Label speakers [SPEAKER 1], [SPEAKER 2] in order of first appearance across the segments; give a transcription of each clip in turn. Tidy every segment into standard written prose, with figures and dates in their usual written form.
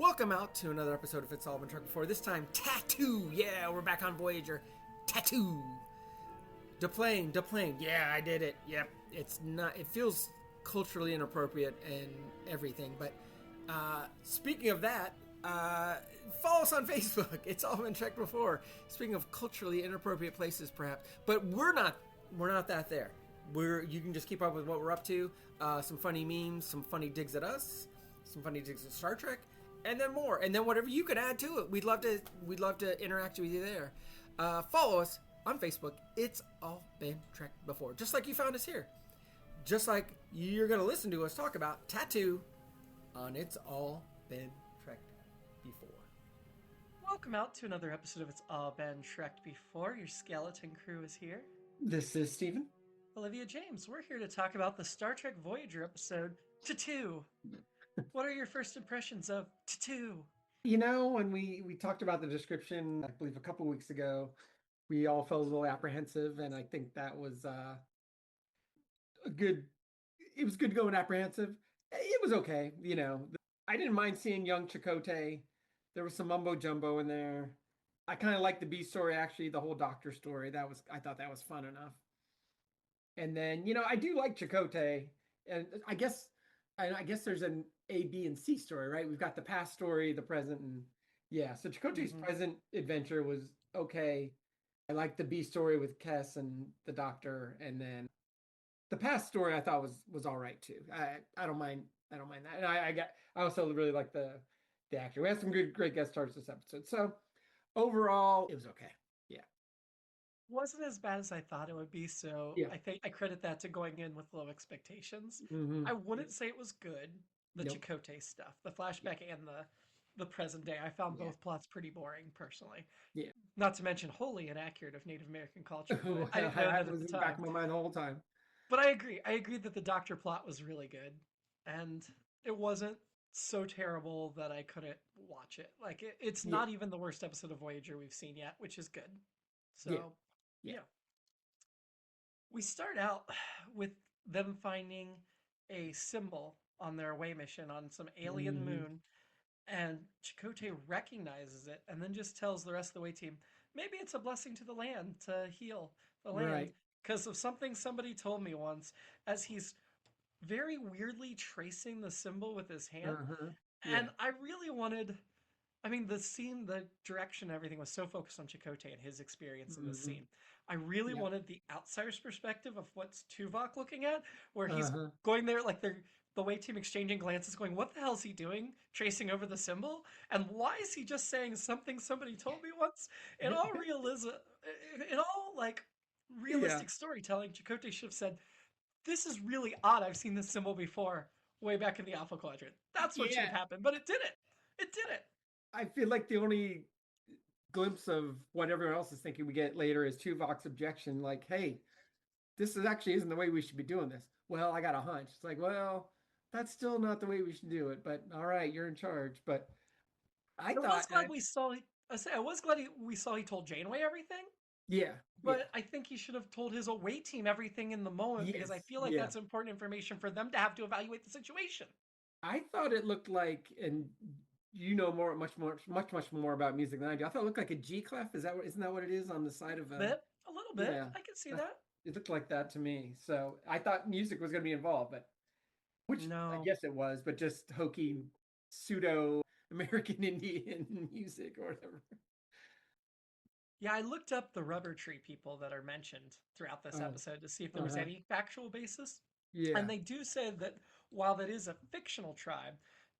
[SPEAKER 1] Welcome out to another episode of It's All Been Truck Before. This time, Tattoo. Yeah, we're back on Voyager. Tattoo. Deplane. Yeah, I did it. Yep. It's not. It feels culturally inappropriate and everything. But speaking of that, follow us on Facebook. It's All Been Truck Before. Speaking of culturally inappropriate places, perhaps, but we're not that there. You can just keep up with what we're up to. Some funny memes, some funny digs at us, some funny digs at Star Trek. And then more, and then whatever you can add to it, we'd love to interact with you there. Follow us on Facebook. It's All Been Trekked Before, just like you found us here, just like you're gonna listen to us talk about Tattoo on It's All Been Trekked Before.
[SPEAKER 2] Welcome out to another episode of It's All Been Trekked Before. Your skeleton crew is here.
[SPEAKER 1] This is Steven.
[SPEAKER 2] Olivia James. We're here to talk about the Star Trek Voyager episode Tattoo. What are your first impressions of Tattoo?
[SPEAKER 3] You know, when we talked about the description, I believe a couple weeks ago, we all felt a little apprehensive, and I think that was it was good going apprehensive. It was okay, you know. I didn't mind seeing young Chakotay. There was some mumbo jumbo in there. I kind of liked the B story, actually, the whole doctor story. I thought that was fun enough. And then, you know, I do like Chakotay, and I guess there's an A, B, and C story, right? We've got the past story, the present, and yeah. So Chakotay's present adventure was okay. I liked the B story with Kes and the doctor, and then the past story I thought was all right too. I don't mind that, and I also really like the actor. We had some great guest stars this episode. So overall, it was okay. Yeah.
[SPEAKER 2] Wasn't as bad as I thought it would be, so
[SPEAKER 3] Yeah.
[SPEAKER 2] I think I credit that to going in with low expectations.
[SPEAKER 3] Mm-hmm.
[SPEAKER 2] I wouldn't say it was good, the
[SPEAKER 3] Nope.
[SPEAKER 2] Chakotay stuff, the flashback and the present day. I found both plots pretty boring, personally.
[SPEAKER 3] Yeah.
[SPEAKER 2] Not to mention wholly inaccurate of Native American culture. But I didn't know
[SPEAKER 3] I
[SPEAKER 2] that at
[SPEAKER 3] was
[SPEAKER 2] the
[SPEAKER 3] in the back
[SPEAKER 2] time.
[SPEAKER 3] of my mind the whole time.
[SPEAKER 2] But I agree. I agree that the doctor plot was really good, and it wasn't so terrible that I couldn't watch it. Like it's
[SPEAKER 3] Yeah.
[SPEAKER 2] not even the worst episode of Voyager we've seen yet, which is good. So
[SPEAKER 3] Yeah.
[SPEAKER 2] yeah. We start out with them finding a symbol on their away mission on some alien
[SPEAKER 3] Mhm.
[SPEAKER 2] moon, and Chakotay recognizes it and then just tells the rest of the away team, maybe it's a blessing to the land to heal the land.
[SPEAKER 3] Right.
[SPEAKER 2] Because of something somebody told me once, as he's very weirdly tracing the symbol with his hand.
[SPEAKER 3] Uh-huh.
[SPEAKER 2] And
[SPEAKER 3] Yeah.
[SPEAKER 2] I really wanted, I mean, the scene, the direction, everything was so focused on Chakotay and his experience in this
[SPEAKER 3] Mhm.
[SPEAKER 2] scene. I really
[SPEAKER 3] Yeah.
[SPEAKER 2] wanted the outsider's perspective of what's Tuvok looking at, where he's
[SPEAKER 3] Uh-huh.
[SPEAKER 2] going there, like the way team exchanging glances, going, "What the hell is he doing? Tracing over the symbol, and why is he just saying something somebody told me once?" In all realism, in all like realistic storytelling, Chakotay should have said, "This is really odd. I've seen this symbol before, way back in the Alpha Quadrant." That's what should have happened, but it didn't. It didn't.
[SPEAKER 3] I feel like the only glimpse of what everyone else is thinking we get later is Tuvok's objection, like, hey, this actually isn't the way we should be doing this. Well, I got a hunch. It's like, well, that's still not the way we should do it, but all right, you're in charge. But I
[SPEAKER 2] was
[SPEAKER 3] thought,
[SPEAKER 2] glad we saw. I was glad we saw he told Janeway everything,
[SPEAKER 3] yeah,
[SPEAKER 2] but I think he should have told his away team everything in the moment because I
[SPEAKER 3] Yes,
[SPEAKER 2] feel like
[SPEAKER 3] yeah.
[SPEAKER 2] that's important information for them to have to evaluate the situation.
[SPEAKER 3] I thought it looked like, and you know much more about music than I do. I thought it looked like a G clef. Isn't that what it is on the side of
[SPEAKER 2] A little bit.
[SPEAKER 3] Yeah,
[SPEAKER 2] I can see
[SPEAKER 3] that's-
[SPEAKER 2] that.
[SPEAKER 3] It looked like that to me. So I thought music was going to be involved, but which I
[SPEAKER 2] No.
[SPEAKER 3] guess it was, but just hokey pseudo American Indian music or whatever.
[SPEAKER 2] Yeah, I looked up the rubber tree people that are mentioned throughout this
[SPEAKER 3] Oh,
[SPEAKER 2] episode to see if there was
[SPEAKER 3] uh-huh.
[SPEAKER 2] any factual basis.
[SPEAKER 3] Yeah.
[SPEAKER 2] And they do say that while that is a fictional tribe,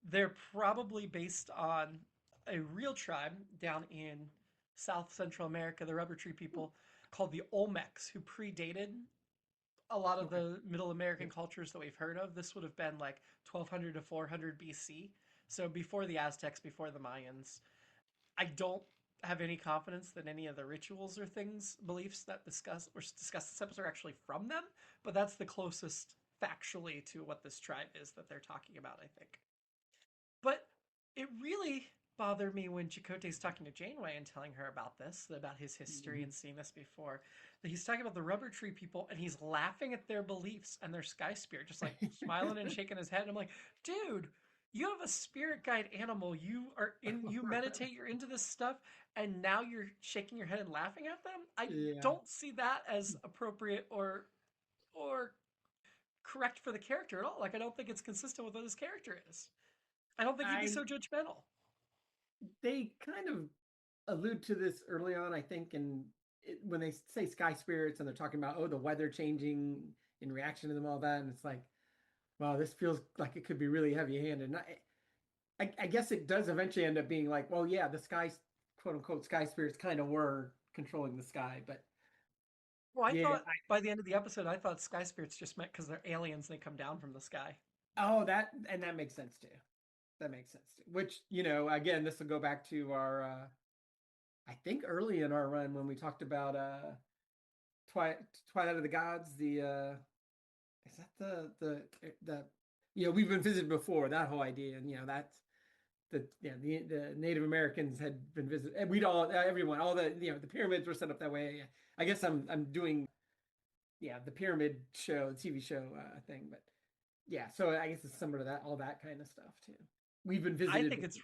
[SPEAKER 2] they're probably based on a real tribe down in South Central America, the rubber tree people, called the Olmecs, who predated a lot of
[SPEAKER 3] Okay.
[SPEAKER 2] the Middle American cultures that we've heard of. This would have been like 1200 to 400 BC. So before the Aztecs, before the Mayans. I don't have any confidence that any of the rituals or things, beliefs that discussed this episode are actually from them, but that's the closest factually to what this tribe is that they're talking about, I think. But it really bothered me when Chakotay's talking to Janeway and telling her about this, about his history and seeing this before. That he's talking about the rubber tree people and he's laughing at their beliefs and their sky spirit, just like smiling and shaking his head. And I'm like, dude, you have a spirit guide animal. You meditate, you're into this stuff, and now you're shaking your head and laughing at them. I
[SPEAKER 3] Yeah.
[SPEAKER 2] don't see that as appropriate or correct for the character at all. Like I don't think it's consistent with what his character is. I don't think he'd be
[SPEAKER 3] I
[SPEAKER 2] so judgmental.
[SPEAKER 3] They kind of allude to this early on, I think, and when they say sky spirits and they're talking about the weather changing in reaction to them, all that, and it's like, wow, this feels like it could be really heavy-handed. And I guess it does eventually end up being like, well, yeah, the sky, quote unquote, sky spirits kind of were controlling the sky, but
[SPEAKER 2] Well, I
[SPEAKER 3] yeah,
[SPEAKER 2] thought by the end of the episode, I thought sky spirits just meant because they're aliens, they come down from the sky.
[SPEAKER 3] that makes sense too. That makes sense too. Which, again, this will go back to our, I think early in our run when we talked about Twilight of the Gods. The is that the we've been visited before, that whole idea, and that's the Native Americans had been visited, and everyone, all the pyramids were set up that way. I guess I'm doing the pyramid show, TV show thing, but yeah, so I guess it's similar to that, all that kind of stuff too. We've been
[SPEAKER 2] I
[SPEAKER 3] visited
[SPEAKER 2] think it's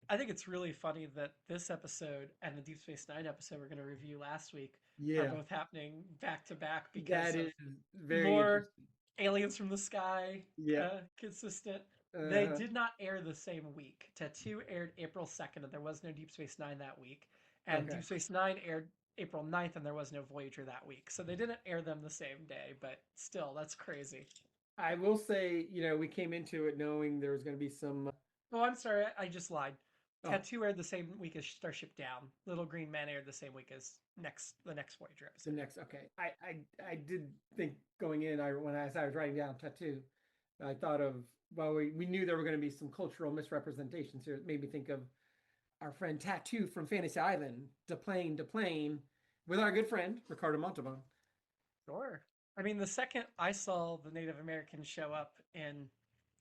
[SPEAKER 2] I think it's really funny that this episode and the Deep Space Nine episode we're going to review last week are
[SPEAKER 3] yeah,
[SPEAKER 2] both happening back to back because
[SPEAKER 3] that
[SPEAKER 2] of
[SPEAKER 3] is very
[SPEAKER 2] more
[SPEAKER 3] interesting.
[SPEAKER 2] aliens from the sky,
[SPEAKER 3] Yeah.
[SPEAKER 2] consistent. They
[SPEAKER 3] uh,
[SPEAKER 2] did not air the same week. Tattoo aired April 2nd, and there was no Deep Space Nine that week. And
[SPEAKER 3] okay.
[SPEAKER 2] Deep Space Nine aired April 9th, and there was no Voyager that week. So they didn't air them the same day, but still, that's crazy.
[SPEAKER 3] I will say, we came into it knowing there was going to be some.
[SPEAKER 2] Oh, I'm sorry, I just lied.
[SPEAKER 3] Oh,
[SPEAKER 2] Tattoo aired the same week as Starship Down. Little Green Man aired the same week as the next Voyager
[SPEAKER 3] the
[SPEAKER 2] episode.
[SPEAKER 3] next. Okay, I did think going in. As I was writing down tattoo, I thought of, well, we knew there were going to be some cultural misrepresentations here. It made me think of our friend Tattoo from Fantasy Island, to plane, with our good friend Ricardo Montalban.
[SPEAKER 2] Sure. I mean, the second I saw the Native Americans show up in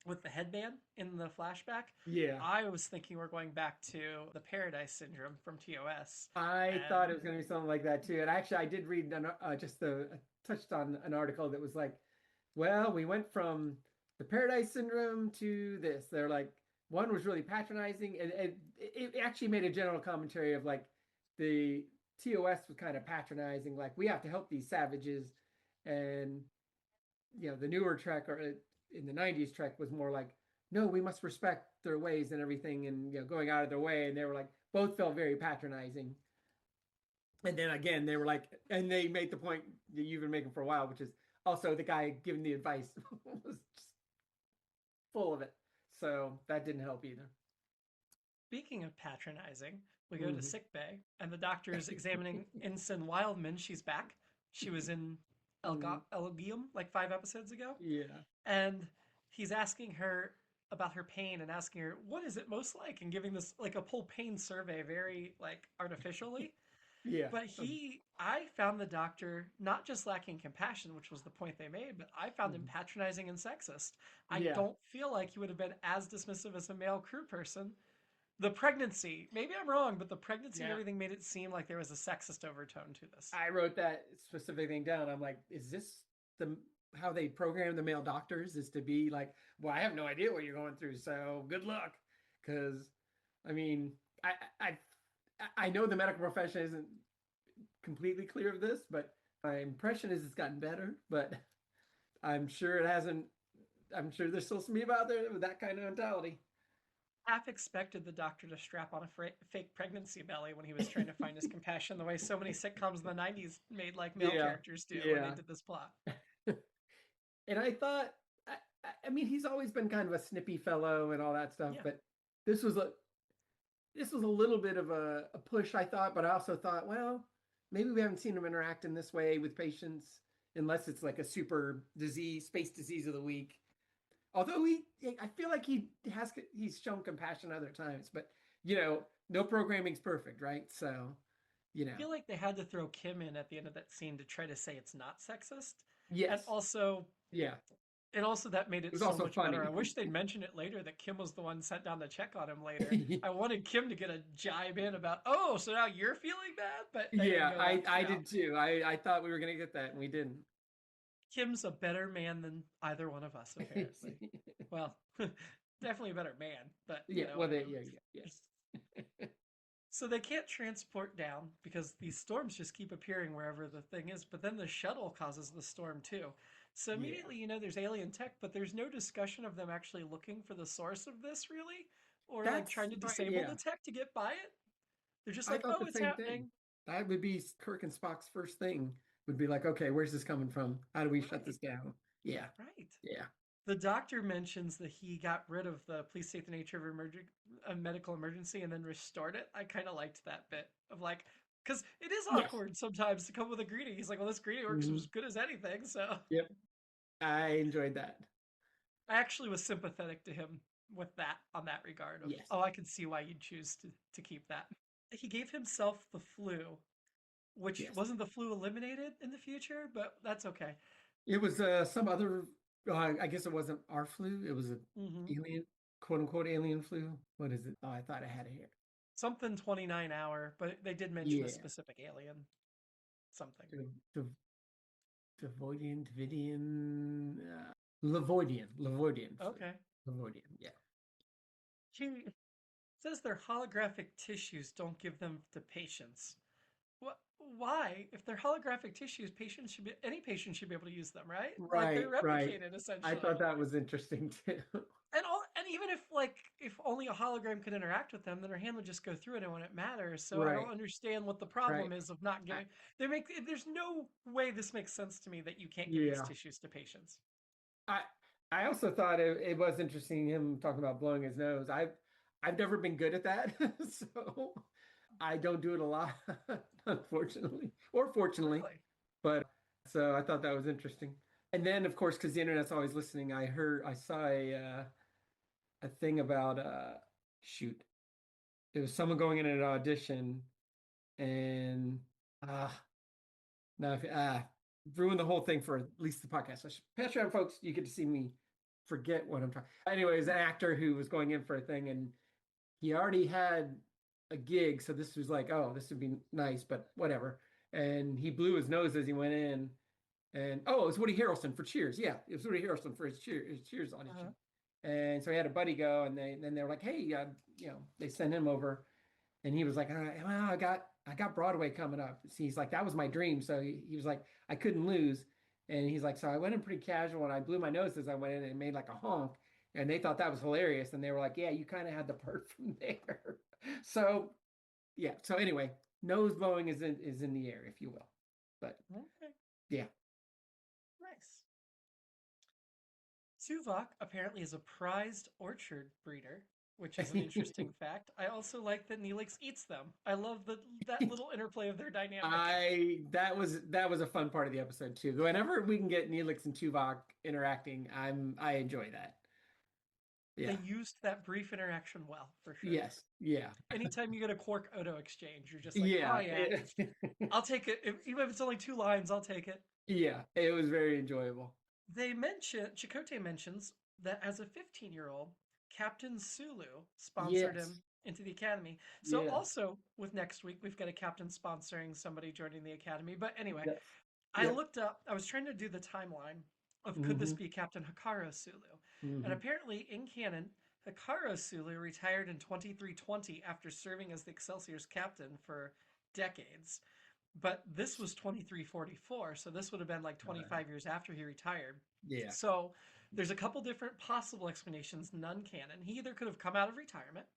[SPEAKER 2] with the headband in the flashback,
[SPEAKER 3] Yeah,
[SPEAKER 2] I was thinking we're going back to the Paradise Syndrome from TOS.
[SPEAKER 3] I thought
[SPEAKER 2] And
[SPEAKER 3] it was going to be something like that too. And actually, I did read touched on an article that was like, well, we went from the Paradise Syndrome to this. They're like, one was really patronizing, and it actually made a general commentary of like the TOS was kind of patronizing, like we have to help these savages, and the newer Trek, or in the '90s Trek, was more like, no, we must respect their ways and everything, and going out of their way. And they were like, both felt very patronizing. And then again, they were like, and they made the point that you've been making for a while, which is also the guy giving the advice was just full of it. So that didn't help either.
[SPEAKER 2] speaking of patronizing, we go to
[SPEAKER 3] Mm-hmm.
[SPEAKER 2] sick bay, and the doctor is examining Ensign Wildman. She's back. She was in
[SPEAKER 3] Mm-hmm.
[SPEAKER 2] Elegium like 5 episodes ago.
[SPEAKER 3] Yeah.
[SPEAKER 2] And he's asking her about her pain and asking her what is it most like, and giving this like a full pain survey very like artificially.
[SPEAKER 3] Yeah.
[SPEAKER 2] But I found the doctor not just lacking compassion, which was the point they made, but I found him
[SPEAKER 3] Mhm.
[SPEAKER 2] patronizing and sexist. I
[SPEAKER 3] Yeah.
[SPEAKER 2] don't feel like he would have been as dismissive as a male crew person. The pregnancy, maybe I'm wrong, but the pregnancy and
[SPEAKER 3] Yeah.
[SPEAKER 2] everything made it seem like there was a sexist overtone to this.
[SPEAKER 3] I wrote that specific thing down. I'm like, is this how they program the male doctors, is to be like, well, I have no idea what you're going through, so good luck. Because, I mean, I know the medical profession isn't completely clear of this, but my impression is it's gotten better. But I'm sure it hasn't. I'm sure there's still some people out there with that kind of mentality.
[SPEAKER 2] Half expected the doctor to strap on a fake pregnancy belly when he was trying to find his compassion, the way so many sitcoms in the 90s made like male
[SPEAKER 3] Yeah.
[SPEAKER 2] characters do when they
[SPEAKER 3] Yeah.
[SPEAKER 2] did this plot.
[SPEAKER 3] And I thought, I mean, he's always been kind of a snippy fellow and all that stuff,
[SPEAKER 2] Yeah.
[SPEAKER 3] but this was a little bit of a push, I thought. But I also thought, well, maybe we haven't seen him interact in this way with patients, unless it's like a super space disease of the week. Although I feel like he's shown compassion other times, but no programming's perfect, right? So,
[SPEAKER 2] I feel like they had to throw Kim in at the end of that scene to try to say it's not sexist.
[SPEAKER 3] yes,
[SPEAKER 2] And also,
[SPEAKER 3] yeah,
[SPEAKER 2] that made it
[SPEAKER 3] was
[SPEAKER 2] so
[SPEAKER 3] also
[SPEAKER 2] much
[SPEAKER 3] funny.
[SPEAKER 2] better. I wish they'd mentioned it later that Kim was the one sent down to check on him later. I wanted Kim to get a jibe in about, oh, so now you're feeling bad? But they
[SPEAKER 3] Yeah,
[SPEAKER 2] didn't go that
[SPEAKER 3] I
[SPEAKER 2] route.
[SPEAKER 3] did too. I thought we were gonna get that, and we didn't.
[SPEAKER 2] Kim's a better man than either one of us, apparently. Well, definitely a better man, but
[SPEAKER 3] Yeah, well, yes.
[SPEAKER 2] So they can't transport down because these storms just keep appearing wherever the thing is, but then the shuttle causes the storm too. So
[SPEAKER 3] Yeah.
[SPEAKER 2] immediately, there's alien tech, but there's no discussion of them actually looking for the source of this, really, or like
[SPEAKER 3] That's
[SPEAKER 2] trying to
[SPEAKER 3] right.
[SPEAKER 2] disable
[SPEAKER 3] Yeah.
[SPEAKER 2] the tech to get by it. They're just
[SPEAKER 3] I
[SPEAKER 2] like,
[SPEAKER 3] thought
[SPEAKER 2] oh,
[SPEAKER 3] the
[SPEAKER 2] it's
[SPEAKER 3] same thing.
[SPEAKER 2] happening.
[SPEAKER 3] That would be Kirk and Spock's first thing, would be like, okay, where's this coming from? How do we shut
[SPEAKER 2] Right,
[SPEAKER 3] this down? Yeah.
[SPEAKER 2] right.
[SPEAKER 3] Yeah.
[SPEAKER 2] The doctor mentions that he got rid of the please state the nature of a medical emergency and then restored it. I kind of liked that bit of like, because it is
[SPEAKER 3] Yes.
[SPEAKER 2] awkward sometimes to come with a greeting. He's like, well, this greeting works
[SPEAKER 3] Mhm.
[SPEAKER 2] as good as anything. So
[SPEAKER 3] Yep. I enjoyed that.
[SPEAKER 2] I actually was sympathetic to him with that on that regard of,
[SPEAKER 3] Yes.
[SPEAKER 2] oh, I can see why you'd choose to keep that. He gave himself the flu, which
[SPEAKER 3] Yes.
[SPEAKER 2] wasn't the flu eliminated in the future, but that's okay.
[SPEAKER 3] It was some other, I guess it wasn't our flu. It was a
[SPEAKER 2] Hmm.
[SPEAKER 3] alien, quote unquote, alien flu. What is it? Oh, I thought I had it here.
[SPEAKER 2] Something 29-hour, but they did mention a
[SPEAKER 3] Yeah.
[SPEAKER 2] specific alien. Something.
[SPEAKER 3] The, the, Devoidian, Davidian, Levoidian flu.
[SPEAKER 2] Okay.
[SPEAKER 3] Levoidian, yeah.
[SPEAKER 2] She says their holographic tissues don't give them to patients. What? Why? If they're holographic tissues, any patient should be able to use them, right? Like they're
[SPEAKER 3] Right, right.
[SPEAKER 2] replicated
[SPEAKER 3] I
[SPEAKER 2] essentially.
[SPEAKER 3] thought that was interesting too.
[SPEAKER 2] And even if only a hologram could interact with them, then her hand would just go through it and when it matters. So I don't
[SPEAKER 3] Right,
[SPEAKER 2] understand what the
[SPEAKER 3] right.
[SPEAKER 2] problem is of not
[SPEAKER 3] I,
[SPEAKER 2] giving. There's no way this makes sense to me that you can't give these
[SPEAKER 3] yeah.
[SPEAKER 2] tissues to patients.
[SPEAKER 3] I I also thought it was interesting him talking about blowing his nose. I've never been good at that, so I don't do it a lot, unfortunately, or fortunately.
[SPEAKER 2] Really?
[SPEAKER 3] But so I thought that was interesting. And then, of course, because the internet's always listening, I saw a thing about shoot, it was someone going in an audition and uh now if ruined the whole thing for at least the podcast. So Patreon folks, you get to see me forget what I'm trying. Anyways, an actor who was going in for a thing and he already had a gig, so this was like, oh, this would be nice, but whatever. And he blew his nose as he went in. And oh, it was Woody Harrelson for Cheers. Yeah, it was Woody Harrelson for his Cheers
[SPEAKER 2] Uh-huh.
[SPEAKER 3] audition. And so he had a buddy go, and they were like, hey, they sent him over, and he was like, all right, well, I got Broadway coming up. See, he's like, that was my dream. So he was like, I couldn't lose. And he's like, so I went in pretty casual and I blew my nose as I went in and made like a honk. And they thought that was hilarious. And they were like, yeah, you kind of had the part from there. So yeah. So anyway, nose blowing is in the air, if you will. But
[SPEAKER 2] Okay.
[SPEAKER 3] yeah.
[SPEAKER 2] Nice. Tuvok apparently is a prized orchard breeder, which is an interesting fact. I also like that Neelix eats them. I love that little interplay of their dynamic.
[SPEAKER 3] That was a fun part of the episode too. Whenever we can get Neelix and Tuvok interacting, I enjoy that. Yeah.
[SPEAKER 2] They used that brief interaction well, for sure.
[SPEAKER 3] Yes. Yeah.
[SPEAKER 2] Anytime you get a Quark Odo exchange, you're just like,
[SPEAKER 3] Yeah.
[SPEAKER 2] oh yeah, I'll take it. Even if it's only 2 lines, I'll take it.
[SPEAKER 3] Yeah. It was very enjoyable.
[SPEAKER 2] Chakotay mentions that as a 15-year-old, Captain Sulu sponsored
[SPEAKER 3] Yes.
[SPEAKER 2] him into the academy. So
[SPEAKER 3] Yes.
[SPEAKER 2] also with next week, we've got a captain sponsoring somebody joining the academy. But anyway,
[SPEAKER 3] Yes.
[SPEAKER 2] I
[SPEAKER 3] Yep.
[SPEAKER 2] looked up, I was trying to do the timeline of could this
[SPEAKER 3] Mm-hmm.
[SPEAKER 2] be Captain Hikaru Sulu? And
[SPEAKER 3] Mm-hmm.
[SPEAKER 2] apparently in canon, Hikaru Sulu retired in 2320 after serving as the Excelsior's captain for decades. But this was 2344, so this would have been like 25 years after he retired.
[SPEAKER 3] Yeah.
[SPEAKER 2] So there's a couple different possible explanations, none canon. He either could have come out of retirement,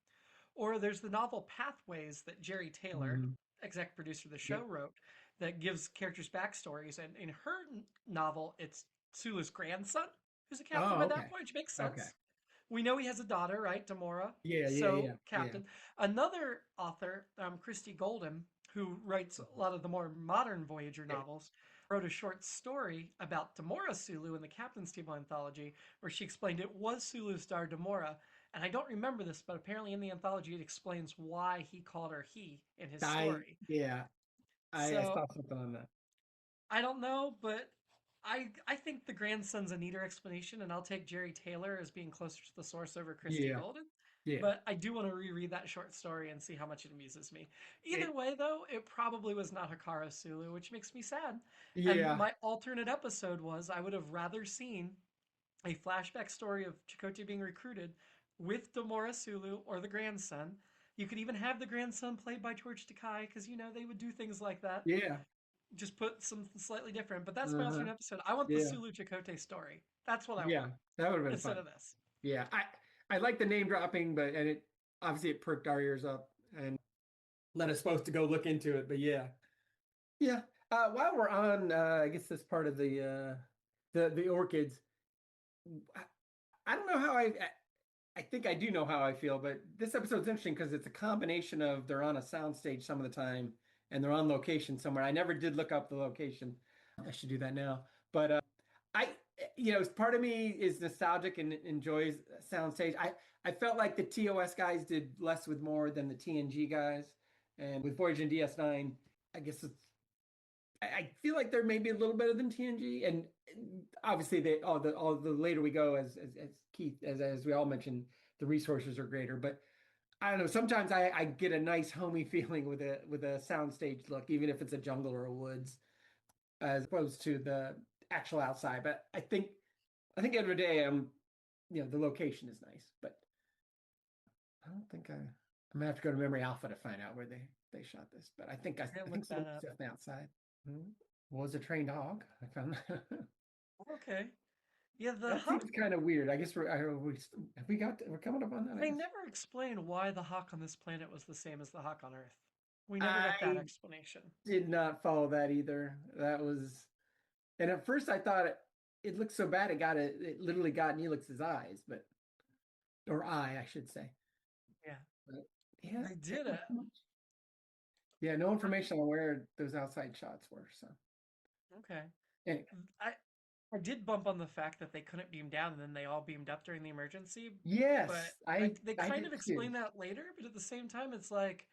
[SPEAKER 2] or there's the novel Pathways that Jerry Taylor,
[SPEAKER 3] Mm-hmm.
[SPEAKER 2] exec producer of the show,
[SPEAKER 3] Yep.
[SPEAKER 2] wrote that gives characters backstories. And in her novel, it's Sulu's grandson who's a captain
[SPEAKER 3] Oh,
[SPEAKER 2] by
[SPEAKER 3] okay.
[SPEAKER 2] that point, which makes
[SPEAKER 3] Okay.
[SPEAKER 2] sense. We know he has a daughter, right? Demora.
[SPEAKER 3] Yeah.
[SPEAKER 2] So,
[SPEAKER 3] Yeah.
[SPEAKER 2] captain. Another author, Christy Golden, who writes a lot of the more modern Voyager
[SPEAKER 3] Yeah.
[SPEAKER 2] novels, wrote a short story about Demora Sulu in the Captain's Table anthology, where she explained it was Sulu's star Demora. And I don't remember this, but apparently in the anthology it explains why he called her he in his story.
[SPEAKER 3] I
[SPEAKER 2] So
[SPEAKER 3] saw something on that.
[SPEAKER 2] I don't know, but I think the grandson's a neater explanation, and I'll take Jerry Taylor as being closer to the source over Christy
[SPEAKER 3] Yeah.
[SPEAKER 2] Golden.
[SPEAKER 3] Yeah.
[SPEAKER 2] But I do want to reread that short story and see how much it amuses me. Either
[SPEAKER 3] It,
[SPEAKER 2] way, though, it probably was not Hikaru Sulu, which makes me sad. And
[SPEAKER 3] yeah.
[SPEAKER 2] my alternate episode was I would have rather seen a flashback story of Chakotay being recruited with Demora Sulu or the grandson. You could even have the grandson played by George Takei because they would do things like that.
[SPEAKER 3] Yeah.
[SPEAKER 2] Just put something slightly different. But that's my
[SPEAKER 3] Uh-huh.
[SPEAKER 2] alternate episode. I want the
[SPEAKER 3] Yeah.
[SPEAKER 2] Sulu Chakotay story. That's what I
[SPEAKER 3] Yeah.
[SPEAKER 2] want
[SPEAKER 3] That would have been
[SPEAKER 2] instead
[SPEAKER 3] fun.
[SPEAKER 2] of this.
[SPEAKER 3] Yeah. I like the name dropping, but and it obviously it perked our ears up and led us both to go look into it. But yeah. Yeah. While we're on I guess this part of the orchids, I, I don't know how I think I do know how I feel, but this episode's interesting because it's a combination of they're on a soundstage some of the time and they're on location somewhere. I never did look up the location. I should do that now. But I, part of me is nostalgic and enjoys soundstage. I felt like the TOS guys did less with more than the TNG guys, and with Voyager and DS9, I guess I feel like they're maybe a little better than TNG, and obviously they all the later we go as Keith as we all mentioned, the resources are greater. But I don't know. Sometimes I get a nice homey feeling with a soundstage look, even if it's a jungle or a woods, as opposed to the actual outside. But I think at the end of the day, the location is nice, but I don't think I'm gonna have to go to Memory Alpha to find out where they shot this. But I think
[SPEAKER 2] Look
[SPEAKER 3] it's
[SPEAKER 2] that up.
[SPEAKER 3] definitely outside. Was a trained dog. I found that.
[SPEAKER 2] Okay. Yeah, the
[SPEAKER 3] That
[SPEAKER 2] hawk.
[SPEAKER 3] seems kind of weird. I guess we're coming up on that.
[SPEAKER 2] They never explain why the hawk on this planet was the same as the hawk on Earth. We never got that
[SPEAKER 3] I
[SPEAKER 2] explanation.
[SPEAKER 3] did not follow that either. That was, and at first I thought it looked so bad it literally got Neelix's eyes, or eye, I should say.
[SPEAKER 2] Yeah.
[SPEAKER 3] But yeah,
[SPEAKER 2] They did it.
[SPEAKER 3] Yeah, no information on where those outside shots were. So
[SPEAKER 2] Okay.
[SPEAKER 3] anyway,
[SPEAKER 2] I did bump on the fact that they couldn't beam down and then they all beamed up during the emergency.
[SPEAKER 3] yes,
[SPEAKER 2] But they
[SPEAKER 3] I
[SPEAKER 2] kind
[SPEAKER 3] did
[SPEAKER 2] of
[SPEAKER 3] too.
[SPEAKER 2] explain that later, but at the same time it's like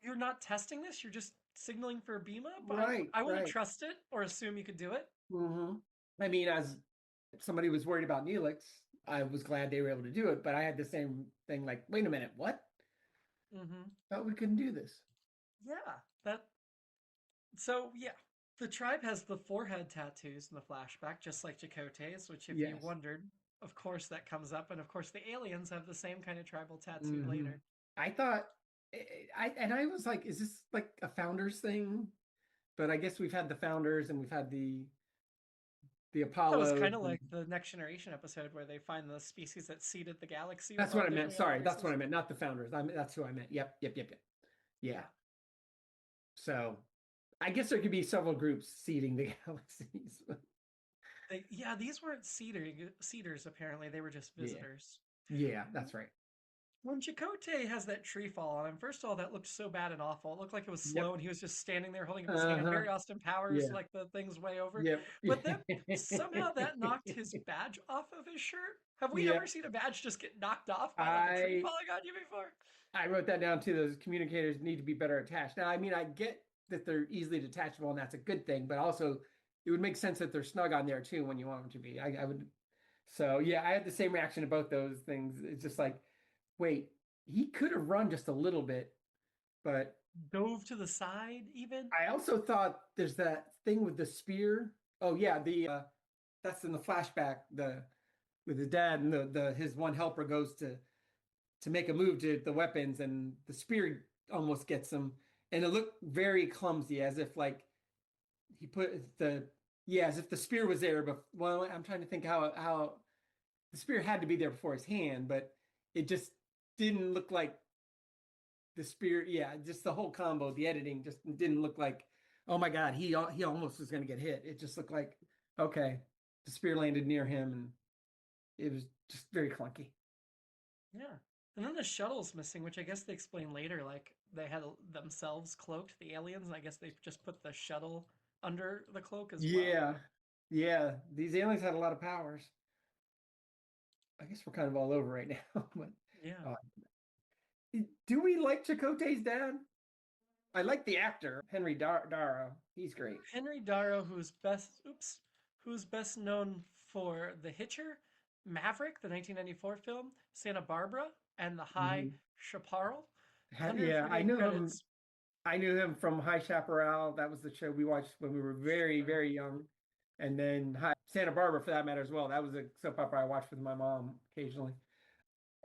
[SPEAKER 2] you're not testing this, you're just signaling for a beam up.
[SPEAKER 3] Right,
[SPEAKER 2] I wouldn't
[SPEAKER 3] right.
[SPEAKER 2] trust it or assume you could do it.
[SPEAKER 3] Mm-hmm. I mean, as somebody was worried about Neelix, I was glad they were able to do it, but I had the same thing like, wait a minute, what?
[SPEAKER 2] Mm-hmm.
[SPEAKER 3] Thought we couldn't do this.
[SPEAKER 2] Yeah. So yeah. The tribe has the forehead tattoos in the flashback, just like Chakotay's, which if you
[SPEAKER 3] Yes.
[SPEAKER 2] wondered, of course that comes up, and of course the aliens have the same kind of tribal tattoo
[SPEAKER 3] Mhm.
[SPEAKER 2] later.
[SPEAKER 3] I thought, I was like, is this like a Founders thing? But I guess we've had the Founders and we've had the
[SPEAKER 2] That
[SPEAKER 3] Apollo.
[SPEAKER 2] was kind of like the Next Generation episode where they find the species that seeded the galaxy.
[SPEAKER 3] That's
[SPEAKER 2] with
[SPEAKER 3] what
[SPEAKER 2] all
[SPEAKER 3] I meant.
[SPEAKER 2] different
[SPEAKER 3] Sorry, that's what I
[SPEAKER 2] races.
[SPEAKER 3] meant. Not the Founders. That's who I meant. Yep. Yeah. So I guess there could be several groups seeding the galaxies.
[SPEAKER 2] Yeah, these weren't seeders apparently. They were just
[SPEAKER 3] Yeah.
[SPEAKER 2] visitors.
[SPEAKER 3] Yeah, that's right.
[SPEAKER 2] When Chakotay has that tree fall on him, first of all, that looked so bad and awful. It looked like it was slow,
[SPEAKER 3] Yep.
[SPEAKER 2] and he was just standing there holding up his hand.
[SPEAKER 3] Uh-huh.
[SPEAKER 2] Very Austin Powers,
[SPEAKER 3] Yeah.
[SPEAKER 2] like the thing's way over.
[SPEAKER 3] Yep.
[SPEAKER 2] But then somehow that knocked his badge off of his shirt. Have we
[SPEAKER 3] Yep.
[SPEAKER 2] ever seen a badge just get knocked off by like a tree falling on you before?
[SPEAKER 3] I wrote that down too. Those communicators need to be better attached. Now, I mean, I get that they're easily detachable, and that's a good thing. But also, it would make sense that they're snug on there too when you want them to be. I would. So yeah, I had the same reaction to both those things. It's just like, wait, he could have run just a little bit, but
[SPEAKER 2] Dove to the side, even.
[SPEAKER 3] I also thought there's that thing with the spear. Oh yeah, that's in the flashback. With his dad and his one helper goes to make a move to the weapons, and the spear almost gets him, and it looked very clumsy, as if like he put as if the spear was there. But well, I'm trying to think how the spear had to be there before his hand, but it just didn't look like the spear. Yeah, just the whole combo, the editing just didn't look like, oh my God, he almost was going to get hit. It just looked like, okay, the spear landed near him, and it was just very clunky.
[SPEAKER 2] Yeah. And then the shuttle's missing, which I guess they explain later. Like they had themselves cloaked, the aliens, and I guess they just put the shuttle under the cloak as well.
[SPEAKER 3] Yeah. These aliens had a lot of powers. I guess we're kind of all over right now. But
[SPEAKER 2] Yeah.
[SPEAKER 3] do we like Chakotay's dad? I like the actor Henry Darrow. He's great.
[SPEAKER 2] Henry Darrow, who's best known for The Hitcher, Maverick, the 1994 film, Santa Barbara, and The High Chaparral.
[SPEAKER 3] Yeah, I knew him.
[SPEAKER 2] credits.
[SPEAKER 3] I knew him from High Chaparral. That was the show we watched when we were very, very young. And then Santa Barbara, for that matter, as well. That was a soap opera I watched with my mom occasionally.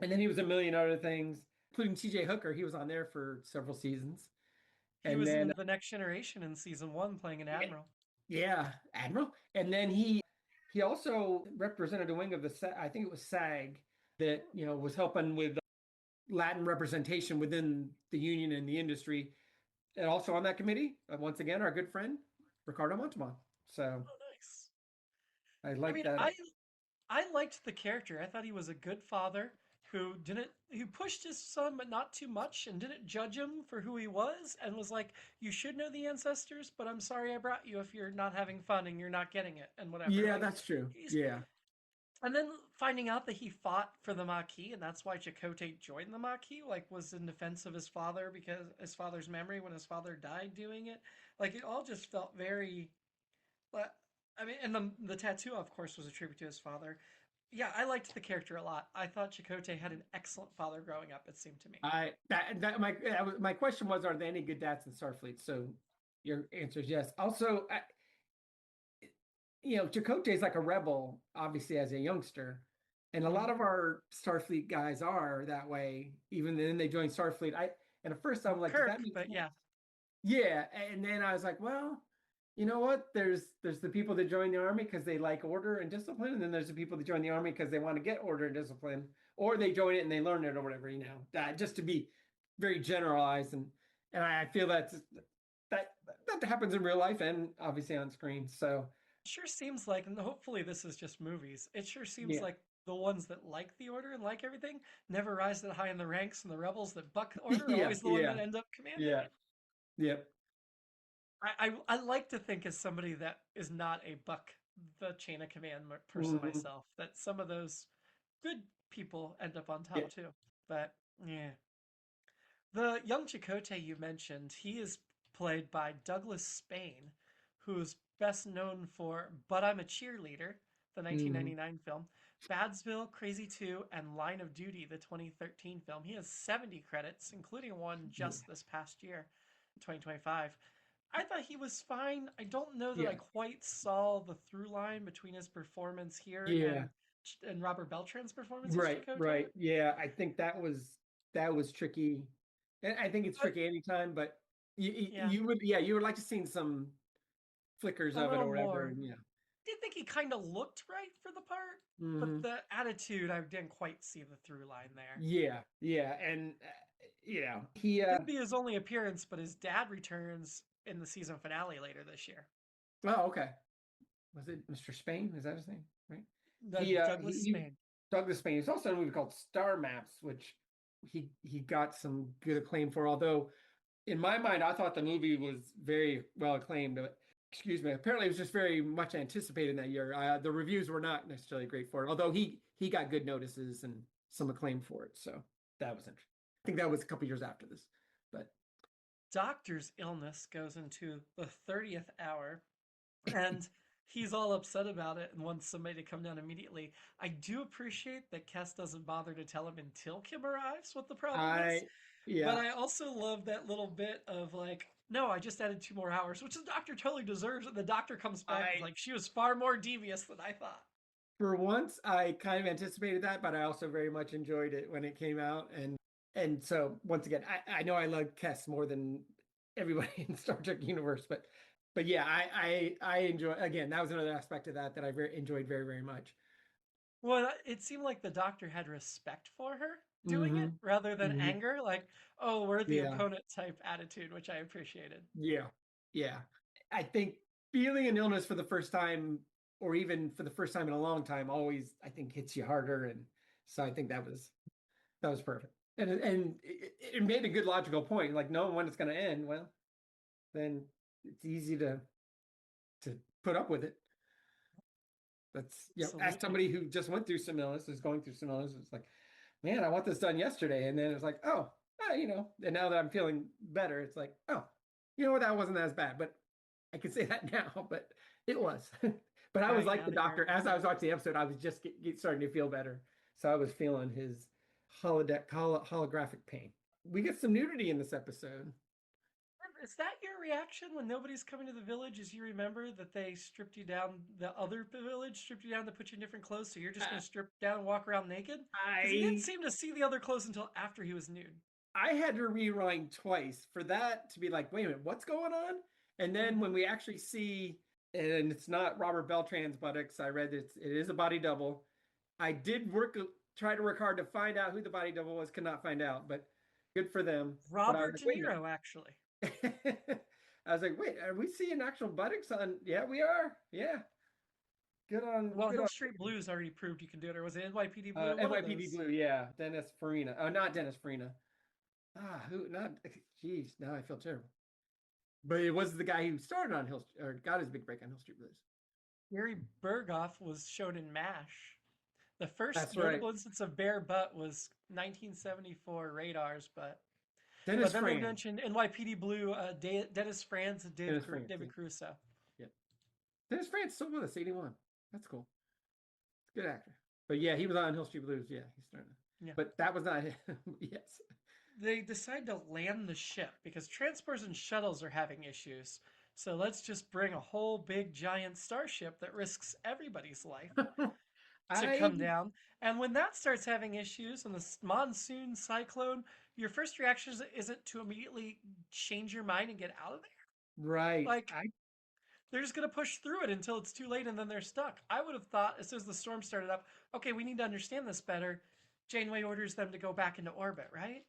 [SPEAKER 3] And then he was a million other things, including TJ Hooker. He was on there for several seasons.
[SPEAKER 2] He
[SPEAKER 3] And
[SPEAKER 2] was
[SPEAKER 3] then,
[SPEAKER 2] in The Next Generation in season 1 playing an
[SPEAKER 3] yeah,
[SPEAKER 2] admiral.
[SPEAKER 3] yeah, Admiral. And then he also represented a wing of the I think it was SAG that was helping with Latin representation within the union and the industry. And also on that committee, once again, our good friend Ricardo Montalban. So
[SPEAKER 2] Oh, nice.
[SPEAKER 3] I
[SPEAKER 2] I
[SPEAKER 3] like
[SPEAKER 2] mean,
[SPEAKER 3] that.
[SPEAKER 2] I liked the character. I thought he was a good father who pushed his son but not too much and didn't judge him for who he was and was like, you should know the ancestors, but I'm sorry I brought you if you're not having fun and you're not getting it and whatever.
[SPEAKER 3] Yeah,
[SPEAKER 2] Like
[SPEAKER 3] that's true.
[SPEAKER 2] he's
[SPEAKER 3] Yeah.
[SPEAKER 2] and then finding out that he fought for the Maquis and that's why Chakotay joined the Maquis, like was in defense of his father because his father's memory when his father died doing it. Like it all just felt very but I mean, and the tattoo, of course, was a tribute to his father. Yeah, I liked the character a lot. I thought Chakotay had an excellent father growing up. It seemed to me.
[SPEAKER 3] My question was, are there any good dads in Starfleet? So your answer is yes. Also, Chakotay is like a rebel, obviously as a youngster, and a lot
[SPEAKER 2] Mm-hmm.
[SPEAKER 3] of our Starfleet guys are that way. Even then, they join Starfleet. And at first I'm
[SPEAKER 2] Well,
[SPEAKER 3] like, does that
[SPEAKER 2] Kirk,
[SPEAKER 3] make
[SPEAKER 2] but
[SPEAKER 3] sense?
[SPEAKER 2] yeah,
[SPEAKER 3] Yeah, and then I was like, well, you know what? There's the people that join the army because they like order and discipline, and then there's the people that join the army because they want to get order and discipline, or they join it and they learn it or whatever. Just to be very generalized, and I feel that that happens in real life and obviously on screen. So
[SPEAKER 2] it sure seems like, and hopefully this is just movies. It sure seems
[SPEAKER 3] yeah,
[SPEAKER 2] like the ones that like the Order and like everything never rise that high in the ranks, and the rebels that buck the Order are
[SPEAKER 3] yeah,
[SPEAKER 2] always the one
[SPEAKER 3] yeah,
[SPEAKER 2] that end up commanding.
[SPEAKER 3] yeah, yeah.
[SPEAKER 2] I like to think as somebody that is not a buck the chain of command person
[SPEAKER 3] Mhm.
[SPEAKER 2] myself that some of those good people end up on
[SPEAKER 3] Yeah.
[SPEAKER 2] top too. But yeah. The young Chakotay you mentioned, he is played by Douglas Spain, who's best known for But I'm a Cheerleader, the
[SPEAKER 3] Mhm.
[SPEAKER 2] 1999 film, Badsville, Crazy 2, and Line of Duty, the 2013 film. He has 70 credits, including one
[SPEAKER 3] Yeah.
[SPEAKER 2] just this past year, 2025. I thought he was fine. I don't know that I
[SPEAKER 3] Yeah.
[SPEAKER 2] quite saw the through line between his performance here
[SPEAKER 3] Yeah.
[SPEAKER 2] and Robert Beltran's performance as
[SPEAKER 3] Right,
[SPEAKER 2] Chakotay.
[SPEAKER 3] right. Yeah, I think that was tricky. And I think it's
[SPEAKER 2] But
[SPEAKER 3] tricky anytime, but
[SPEAKER 2] yeah,
[SPEAKER 3] you would like to see some flickers
[SPEAKER 2] a
[SPEAKER 3] of it
[SPEAKER 2] little
[SPEAKER 3] or whatever.
[SPEAKER 2] more.
[SPEAKER 3] And yeah.
[SPEAKER 2] Did think he kind of looked right for the part, but
[SPEAKER 3] Hmm.
[SPEAKER 2] the attitude, I didn't quite see the through line there.
[SPEAKER 3] Yeah, yeah. And he
[SPEAKER 2] Would be his only appearance, but his dad returns in the season finale later this year.
[SPEAKER 3] oh, okay. Was it Mr. Spain? Is that his name? Right?
[SPEAKER 2] The Douglas
[SPEAKER 3] He
[SPEAKER 2] Spain.
[SPEAKER 3] Douglas Spain. He's also in a movie called Star Maps, which he got some good acclaim for, although in my mind, I thought the movie was very well acclaimed. But excuse me, apparently it was just very much anticipated in that year. The reviews were not necessarily great for it, although he got good notices and some acclaim for it. So that was interesting. I think that was a couple years after this, but
[SPEAKER 2] Doctor's illness goes into the 30th hour, and he's all upset about it and wants somebody to come down immediately. I do appreciate that Kes doesn't bother to tell him until Kim arrives what the problem is.
[SPEAKER 3] I
[SPEAKER 2] But
[SPEAKER 3] yeah
[SPEAKER 2] I also love that little bit of like, no, I just added 2 more hours, which the doctor totally deserves. And the doctor comes back and is
[SPEAKER 3] I
[SPEAKER 2] like, she was far more devious than I thought.
[SPEAKER 3] for once I kind of anticipated that, but I also very much enjoyed it when it came out. And so once again, I know I love Kess more than everybody in Star Trek universe, but yeah, I enjoy, again, that was another aspect of that I enjoyed very, very much.
[SPEAKER 2] Well, it seemed like the doctor had respect for her doing it
[SPEAKER 3] Hmm.
[SPEAKER 2] rather than
[SPEAKER 3] Hmm.
[SPEAKER 2] anger, like, oh, we're the
[SPEAKER 3] Yeah,
[SPEAKER 2] opponent type attitude, which I appreciated.
[SPEAKER 3] yeah, yeah. I think feeling an illness for the first time, or even for the first time in a long time, always I think hits you harder, and so I think that was perfect, and it made a good logical point. Like knowing when it's going to end, well, then it's easy to put up with it. That's as
[SPEAKER 2] Absolutely.
[SPEAKER 3] somebody who just went through some illness, is going through some illness, it's like, man, I want this done yesterday, and then it's like, oh, and now that I'm feeling better, it's like, oh, that wasn't as bad, but I can say that now, but it was. But I was
[SPEAKER 2] Right
[SPEAKER 3] like
[SPEAKER 2] now
[SPEAKER 3] the
[SPEAKER 2] that you're
[SPEAKER 3] doctor as I was watching the episode. I was just starting to feel better, so I was feeling his holographic pain. We get some nudity in this episode.
[SPEAKER 2] Is that your reaction when nobody's coming to the village? Is you remember that they stripped you down, the other village stripped you down to put you in different clothes, so you're just going
[SPEAKER 3] Uh,
[SPEAKER 2] to strip down and walk around naked? Because he didn't
[SPEAKER 3] I
[SPEAKER 2] seem to see the other clothes until after he was nude.
[SPEAKER 3] I had to rewind twice for that to be like, wait a minute, what's going on? And then when
[SPEAKER 2] Mm-hmm.
[SPEAKER 3] we actually see, and it's not Robert Beltran's buttocks, I read it is a body double. I did try to work hard to find out who the body double was, could not find out, but good for them. But I was
[SPEAKER 2] Robert
[SPEAKER 3] like,
[SPEAKER 2] De
[SPEAKER 3] wait a
[SPEAKER 2] Niro, actually.
[SPEAKER 3] minute. I was like, wait, are we seeing actual buttocks on? Yeah, we are. Yeah.
[SPEAKER 2] Well,
[SPEAKER 3] Good
[SPEAKER 2] Hill
[SPEAKER 3] on
[SPEAKER 2] Street Blues already proved you can do it. Or was it NYPD Blue? One of
[SPEAKER 3] NYPD
[SPEAKER 2] those.
[SPEAKER 3] Blue, yeah. Dennis Farina. Oh, not Dennis Farina. Who not Jeez, now I feel terrible. But it was the guy who started on Hill or got his big break on Hill Street Blues.
[SPEAKER 2] Gary Berghoff was shown in MASH. The first
[SPEAKER 3] That's right.
[SPEAKER 2] notable instance of bare butt was 1974 Radars, but
[SPEAKER 3] Dennis
[SPEAKER 2] then they
[SPEAKER 3] Franz.
[SPEAKER 2] mentioned NYPD Blue, Dennis Franz, and
[SPEAKER 3] Dennis Franz.
[SPEAKER 2] David Caruso.
[SPEAKER 3] Yeah. Dennis Franz still with us, 81. That's cool. Good actor. But yeah, he was on Hill Street Blues. Yeah, he's starting to.
[SPEAKER 2] Yeah.
[SPEAKER 3] But that was not him. Yes.
[SPEAKER 2] They decide to land the ship because transports and shuttles are having issues. So let's just bring a whole big giant starship that risks everybody's life to
[SPEAKER 3] I
[SPEAKER 2] come down. And when that starts having issues and the monsoon cyclone, your first reaction isn't to immediately change your mind and get out of there.
[SPEAKER 3] right.
[SPEAKER 2] Like, they're just going to push through it until it's too late and then they're stuck. I would have thought as soon as the storm started up, okay, we need to understand this better. Janeway orders them to go back into orbit, right?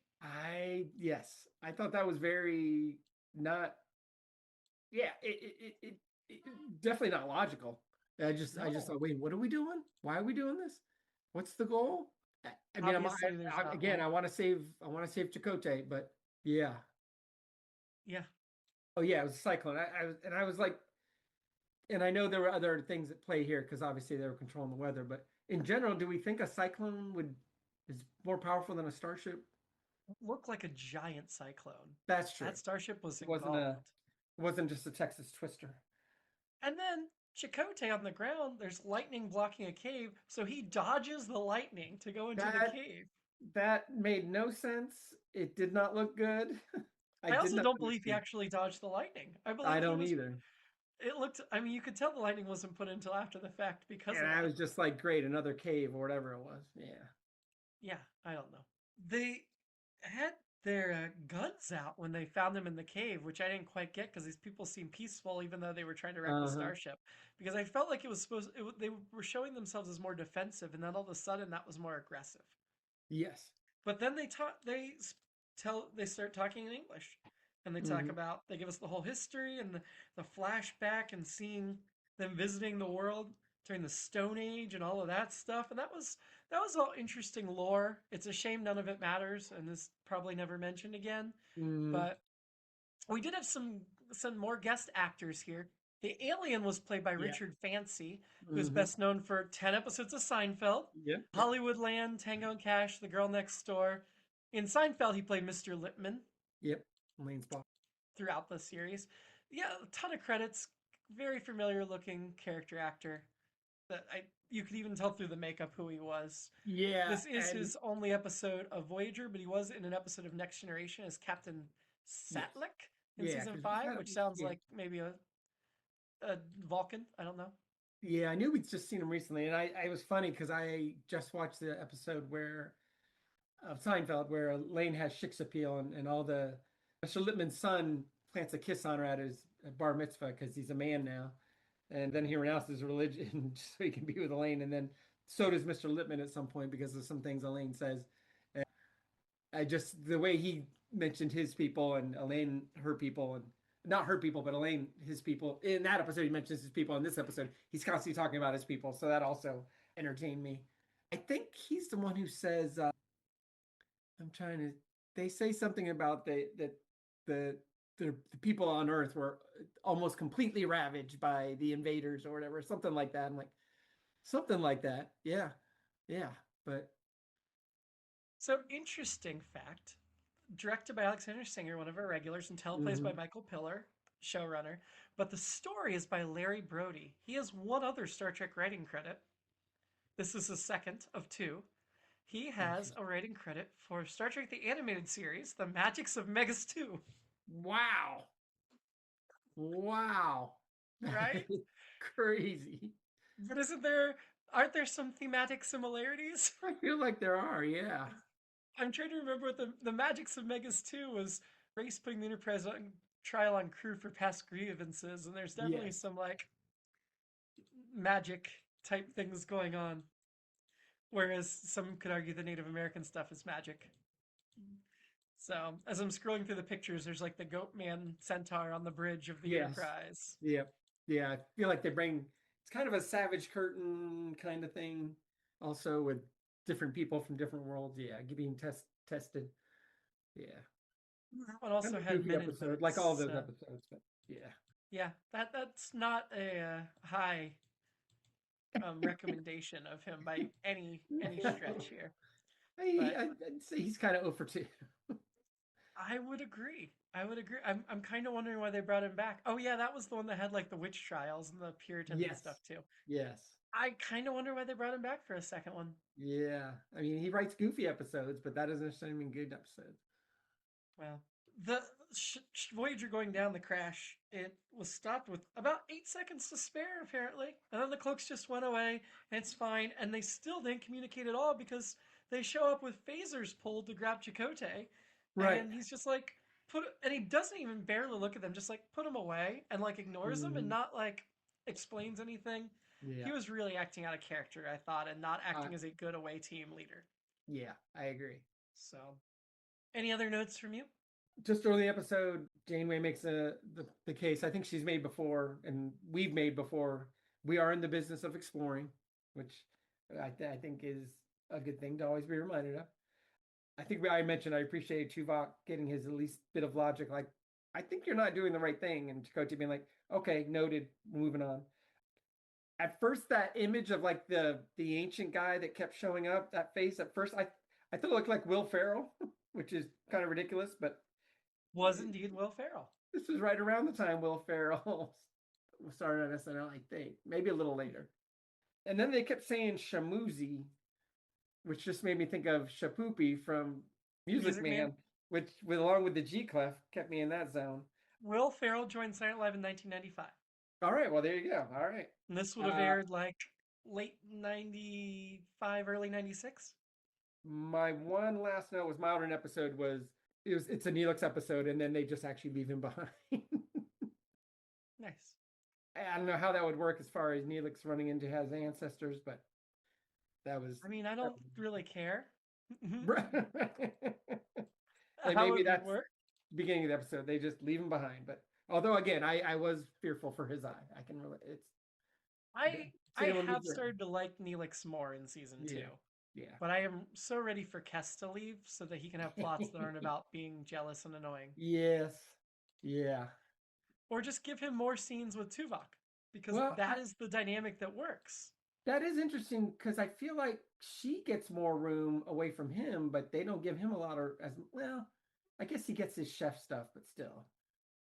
[SPEAKER 3] Yes. I thought that was very not yeah, definitely not logical. I just
[SPEAKER 2] No.
[SPEAKER 3] thought, wait, what are we doing? Why are we doing this? What's the goal? I mean,
[SPEAKER 2] Obviously, there's not
[SPEAKER 3] again,
[SPEAKER 2] one.
[SPEAKER 3] I want to save Chakotay, but yeah.
[SPEAKER 2] Yeah.
[SPEAKER 3] Oh yeah, it was a cyclone. I was like, and I know there were other things at play here because obviously they were controlling the weather, but in general, do we think a cyclone is more powerful than a starship?
[SPEAKER 2] It looked like a giant cyclone.
[SPEAKER 3] That's true.
[SPEAKER 2] That starship was
[SPEAKER 3] It wasn't
[SPEAKER 2] engulfed.
[SPEAKER 3] it wasn't just a Texas twister.
[SPEAKER 2] And then Chakotay on the ground, there's lightning blocking a cave, so he dodges the lightning to go into the
[SPEAKER 3] That
[SPEAKER 2] cave.
[SPEAKER 3] that made no sense. It did not look good. I
[SPEAKER 2] I
[SPEAKER 3] did
[SPEAKER 2] also
[SPEAKER 3] not
[SPEAKER 2] don't believe he
[SPEAKER 3] understand.
[SPEAKER 2] actually dodged the lightning. I
[SPEAKER 3] I
[SPEAKER 2] believe he
[SPEAKER 3] don't
[SPEAKER 2] was.
[SPEAKER 3] either.
[SPEAKER 2] It looked. I mean, you could tell the lightning wasn't put until after the fact because
[SPEAKER 3] And
[SPEAKER 2] of
[SPEAKER 3] I
[SPEAKER 2] that.
[SPEAKER 3] was just like, great, another cave or whatever it was. Yeah.
[SPEAKER 2] Yeah, I don't know. They had their guns out when they found them in the cave, which I didn't quite get because these people seemed peaceful even though they were trying to wreck the
[SPEAKER 3] Uh-huh.
[SPEAKER 2] starship. Because I felt like it was supposed. They were showing themselves as more defensive, and then all of a sudden that was more aggressive.
[SPEAKER 3] Yes.
[SPEAKER 2] But then they talk. They start talking in English, and they talk
[SPEAKER 3] Hmm.
[SPEAKER 2] about. They give us the whole history and the flashback and seeing them visiting the world during the Stone Age and all of that stuff. And that was all interesting lore. It's a shame none of it matters and is probably never mentioned again.
[SPEAKER 3] Mm,
[SPEAKER 2] But we did have some more guest actors here. The alien was played by
[SPEAKER 3] yeah.
[SPEAKER 2] Richard Fancy, who's
[SPEAKER 3] Hmm.
[SPEAKER 2] best known for 10 episodes of Seinfeld,
[SPEAKER 3] Yep. Yep.
[SPEAKER 2] Hollywoodland, Tango and Cash, The Girl Next Door. In Seinfeld, he played Mr. Lippman
[SPEAKER 3] Yep. Lane's ball.
[SPEAKER 2] throughout the series. Yeah, a ton of credits. Very familiar looking character actor. That you could even tell through the makeup who he was.
[SPEAKER 3] Yeah.
[SPEAKER 2] This is
[SPEAKER 3] And
[SPEAKER 2] his only episode of Voyager, but he was in an episode of Next Generation as Captain
[SPEAKER 3] yes.
[SPEAKER 2] Satlik in
[SPEAKER 3] Yeah.
[SPEAKER 2] season
[SPEAKER 3] Because we
[SPEAKER 2] 5,
[SPEAKER 3] had
[SPEAKER 2] which sounds
[SPEAKER 3] yeah.
[SPEAKER 2] like maybe a Vulcan. I don't know.
[SPEAKER 3] Yeah. I knew we'd just seen him recently. And I was funny because I just watched the episode where of Seinfeld where Lane has Shik's appeal and all the Mr. Lippman's son plants a kiss on her at his bar mitzvah because he's a man now. And then he renounces religion so he can be with Elaine. And then so does Mr. Lippman at some point because of some things Elaine says. And I just, the way he mentioned his people and Elaine, her people, and not her people, but Elaine, his people. In that episode, he mentions his people. In this episode, he's constantly talking about his people. So that also entertained me. I think he's the one who says, I'm trying to. They say something about the the people on Earth were almost completely ravaged by the invaders or whatever, something like that. I'm like, something like that. Yeah, yeah. But
[SPEAKER 2] So, interesting fact directed by Alexander Singer, one of our regulars, and teleplays by
[SPEAKER 3] mhm.
[SPEAKER 2] Michael Piller, showrunner. But the story is by Larry Brody. He has one other Star Trek writing credit. This is the second of two. He has a
[SPEAKER 3] Interesting.
[SPEAKER 2] writing credit for Star Trek the Animated Series, The Magics of Megas 2.
[SPEAKER 3] Wow. Wow.
[SPEAKER 2] Right?
[SPEAKER 3] Crazy.
[SPEAKER 2] But aren't there some thematic similarities?
[SPEAKER 3] I feel like there are, yeah.
[SPEAKER 2] I'm trying to remember what the Magics of Megas 2 was Race putting the Enterprise on trial on crew for past grievances, and there's definitely
[SPEAKER 3] Yes.
[SPEAKER 2] some like magic type things going on. Whereas some could argue the Native American stuff is magic. So as I'm scrolling through the pictures, there's like the Goat Man Centaur on the bridge of the
[SPEAKER 3] Yes.
[SPEAKER 2] Enterprise.
[SPEAKER 3] Yep. Yeah. I feel like they bring it's kind of a Savage Curtain kind of thing, also with different people from different worlds. Yeah, being tested. Yeah.
[SPEAKER 2] That one
[SPEAKER 3] Kind
[SPEAKER 2] also
[SPEAKER 3] of a
[SPEAKER 2] had
[SPEAKER 3] goofy
[SPEAKER 2] men in
[SPEAKER 3] episode, like all of
[SPEAKER 2] boots.
[SPEAKER 3] those episodes, but yeah.
[SPEAKER 2] Yeah, that's not a high recommendation of him by any stretch here. But
[SPEAKER 3] I'd say he's kind of over too.
[SPEAKER 2] I would agree. I would agree. I'm kind of wondering why they brought him back. Oh yeah, that was the one that had like the witch trials and the Puritans and
[SPEAKER 3] Yes.
[SPEAKER 2] stuff too.
[SPEAKER 3] Yes.
[SPEAKER 2] I kind of wonder why they brought him back for a second one.
[SPEAKER 3] Yeah. I mean, he writes goofy episodes, but that doesn't necessarily mean good episodes.
[SPEAKER 2] Well, the Voyager going down the crash, it was stopped with about 8 seconds to spare, apparently. And then the cloaks just went away, and it's fine. And they still didn't communicate at all because they show up with phasers pulled to grab Chakotay.
[SPEAKER 3] Right.
[SPEAKER 2] And he's just like, and he doesn't even barely look at them, just like put them away and like ignores them and not like explains anything.
[SPEAKER 3] Yeah.
[SPEAKER 2] He was really acting out of character, I thought, and not acting as a good away team leader.
[SPEAKER 3] Yeah, I agree.
[SPEAKER 2] So, any other notes from you?
[SPEAKER 3] Just early episode, Janeway makes the case. I think she's made before, and we've made before. We are in the business of exploring, which I think is a good thing to always be reminded of. I think I mentioned I appreciate Tuvok getting his at least bit of logic. Like, I think you're not doing the right thing, and Chakotay being like, "Okay, noted, moving on." At first, that image of like the ancient guy that kept showing up, that face. At first, I thought it looked like Will Ferrell, which is kind of ridiculous, but
[SPEAKER 2] was indeed Will Ferrell.
[SPEAKER 3] This was right around the time Will Ferrell started on SNL, I think, maybe a little later. And then they kept saying Shamuzi, which just made me think of Shapoopy from Music Man, which, along with the G clef, kept me in that zone.
[SPEAKER 2] Will Ferrell joined Saturday Night Live in 1995.
[SPEAKER 3] All right, well, there you go. All right.
[SPEAKER 2] And this would have aired like late 95, early 96.
[SPEAKER 3] My one last note was my alternate episode it's a Neelix episode, and then they just actually leave him behind.
[SPEAKER 2] Nice.
[SPEAKER 3] I don't know how that would work as far as Neelix running into his ancestors, but that was.
[SPEAKER 2] I mean, I don't really care.
[SPEAKER 3] And maybe that's the beginning of the episode. They just leave him behind. But although, again, I was fearful for his eye. I can really.
[SPEAKER 2] I have started to like Neelix more in season 2.
[SPEAKER 3] Yeah.
[SPEAKER 2] But I am so ready for Kes to leave so that he can have plots that aren't about being jealous and annoying.
[SPEAKER 3] Yes. Yeah.
[SPEAKER 2] Or just give him more scenes with Tuvok, because that is the dynamic that works.
[SPEAKER 3] That is interesting, because I feel like she gets more room away from him, but they don't give him a lot of I guess he gets his chef stuff, but still.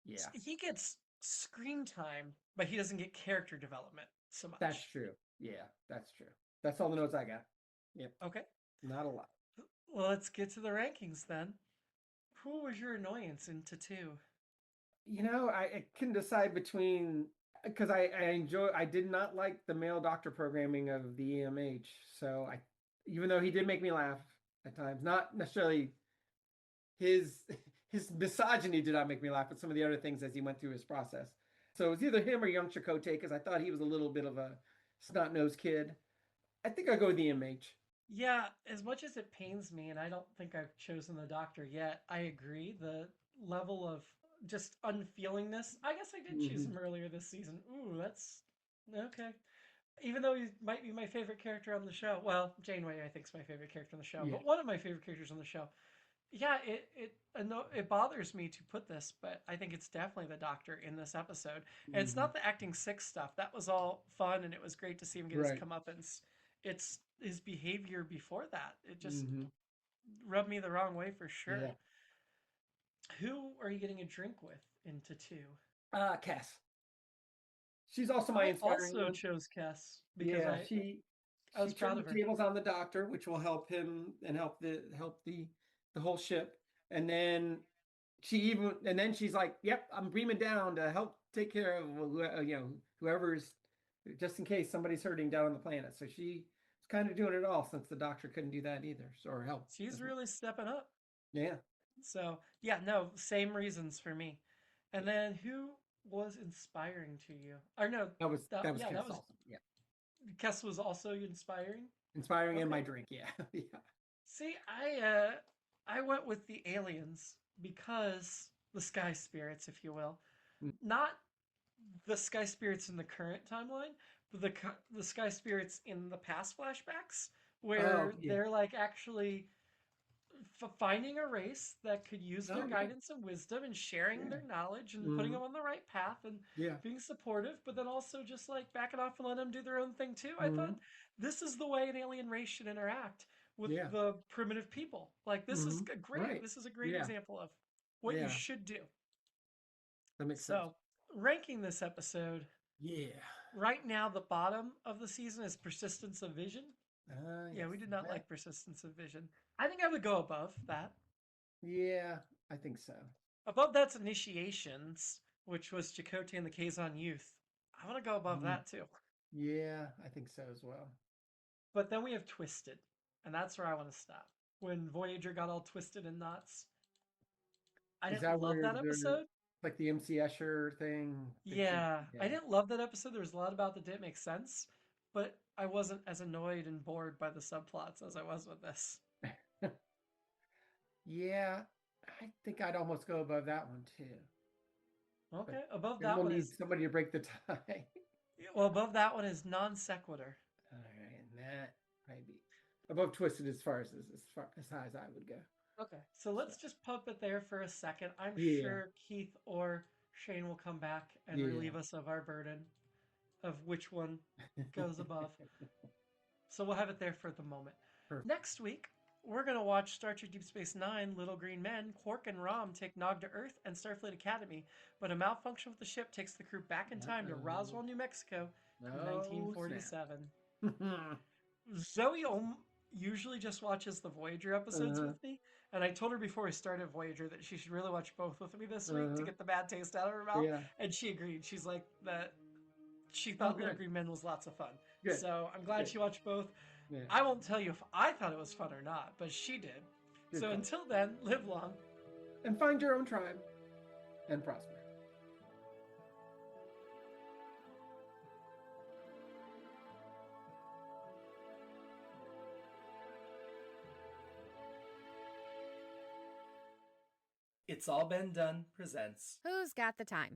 [SPEAKER 3] Yeah.
[SPEAKER 2] He gets screen time, but he doesn't get character development so much.
[SPEAKER 3] That's true. Yeah, that's true. That's all the notes I got. Yep.
[SPEAKER 2] Okay.
[SPEAKER 3] Not a lot.
[SPEAKER 2] Well, let's get to the rankings then. Who was your annoyance into 2?
[SPEAKER 3] I couldn't decide between, because I did not like the male doctor programming of the EMH. So even though he did make me laugh at times, not necessarily his misogyny did not make me laugh, but some of the other things as he went through his process. So it was either him or young Chakotay, because I thought he was a little bit of a snot-nosed kid. I think I'll go with the EMH.
[SPEAKER 2] Yeah, as much as it pains me, and I don't think I've chosen the doctor yet, I agree. The level of just unfeelingness. I guess I did choose him earlier this season. Ooh, that's okay. Even though he might be my favorite character on the show. Well, Janeway, I think, is my favorite character on the show, but one of my favorite characters on the show. Yeah, it bothers me to put this, but I think it's definitely the doctor in this episode. And it's not the acting 6 stuff. That was all fun, and it was great to see him get his comeuppance. It's his behavior before that. It just rubbed me the wrong way for sure. Yeah. Who are you getting a drink with into 2?
[SPEAKER 3] Cass. She's also my inspiring.
[SPEAKER 2] I also chose Cass because I was proud of her.
[SPEAKER 3] Tables on the doctor, which will help him and help the whole ship. And then she's like, "Yep, I'm beaming down to help take care of whoever's, just in case somebody's hurting down on the planet. So she's kind of doing it all since the doctor couldn't do that either, or help.
[SPEAKER 2] She's really stepping up.
[SPEAKER 3] Yeah.
[SPEAKER 2] So yeah, no, same reasons for me. And then who was inspiring to you? Or no,
[SPEAKER 3] That was
[SPEAKER 2] that
[SPEAKER 3] Kess
[SPEAKER 2] was
[SPEAKER 3] also. Yeah.
[SPEAKER 2] Kess was also inspiring.
[SPEAKER 3] Inspiring in
[SPEAKER 2] Okay.
[SPEAKER 3] my drink. Yeah. Yeah.
[SPEAKER 2] See, I went with the aliens because the sky spirits, if you will,
[SPEAKER 3] Mm.
[SPEAKER 2] not the sky spirits in the current timeline, but the sky spirits in the past flashbacks, where
[SPEAKER 3] Oh, yeah.
[SPEAKER 2] they're like actually finding a race that could use their
[SPEAKER 3] Oh, yeah.
[SPEAKER 2] guidance and wisdom and sharing
[SPEAKER 3] Yeah.
[SPEAKER 2] their knowledge and putting them on the right path and
[SPEAKER 3] Yeah.
[SPEAKER 2] being supportive, but then also just like backing off and letting them do their own thing too. I
[SPEAKER 3] Mhm.
[SPEAKER 2] thought this is the way an alien race should interact with
[SPEAKER 3] Yeah.
[SPEAKER 2] the primitive people. Like this is a great
[SPEAKER 3] Right.
[SPEAKER 2] this is a great
[SPEAKER 3] Yeah.
[SPEAKER 2] example of what you
[SPEAKER 3] Yeah.
[SPEAKER 2] should do.
[SPEAKER 3] That makes sense.
[SPEAKER 2] So, ranking this episode,
[SPEAKER 3] Yeah.
[SPEAKER 2] right now the bottom of the season is Persistence of Vision. Yeah, we
[SPEAKER 3] Yes.
[SPEAKER 2] did not like Persistence of Vision. I think I would go above that.
[SPEAKER 3] Yeah, I think so.
[SPEAKER 2] Above that's Initiations, which was Chakotay and the Kazon Youth. I want to go above that too.
[SPEAKER 3] Yeah, I think so as well.
[SPEAKER 2] But then we have Twisted, and that's where I want to stop. When Voyager got all twisted in knots. I
[SPEAKER 3] Is
[SPEAKER 2] didn't
[SPEAKER 3] that
[SPEAKER 2] love
[SPEAKER 3] where
[SPEAKER 2] that
[SPEAKER 3] they're-
[SPEAKER 2] episode.
[SPEAKER 3] Like the MC Escher thing?
[SPEAKER 2] Yeah, I didn't love that episode. There was a lot about that didn't make sense, but I wasn't as annoyed and bored by the subplots as I was with this.
[SPEAKER 3] Yeah, I think I'd almost go above that one too.
[SPEAKER 2] Okay, above
[SPEAKER 3] Then
[SPEAKER 2] that
[SPEAKER 3] we'll
[SPEAKER 2] one
[SPEAKER 3] need
[SPEAKER 2] is
[SPEAKER 3] somebody to break the tie.
[SPEAKER 2] well, above that one is Non Sequitur.
[SPEAKER 3] All right, and that might be above Twisted as far as high as I would go.
[SPEAKER 2] Okay, so let's just pump it there for a second. I'm
[SPEAKER 3] Yeah.
[SPEAKER 2] sure Keith or Shane will come back and
[SPEAKER 3] Yeah.
[SPEAKER 2] relieve us of our burden of which one goes above. So we'll have it there for the moment.
[SPEAKER 3] Perfect.
[SPEAKER 2] Next week, we're going to watch Star Trek Deep Space Nine, Little Green Men. Quark and Rom take Nog to Earth and Starfleet Academy, but a malfunction with the ship takes the crew back in time to Roswell, New Mexico in 1947. Zoe usually just watches the Voyager episodes with me, and I told her before we started Voyager that she should really watch both with me this week to get the bad taste out of her mouth,
[SPEAKER 3] Yeah.
[SPEAKER 2] and she agreed. She's like that. She thought Little Green Men was lots of fun.
[SPEAKER 3] Good.
[SPEAKER 2] So I'm glad she watched both.
[SPEAKER 3] Yeah.
[SPEAKER 2] I won't tell you if I thought it was fun or not, but she did.
[SPEAKER 3] Good
[SPEAKER 2] So
[SPEAKER 3] call.
[SPEAKER 2] until then, live long.
[SPEAKER 3] And find your own tribe and prosper.
[SPEAKER 4] It's All Been Done presents
[SPEAKER 5] Who's got the time?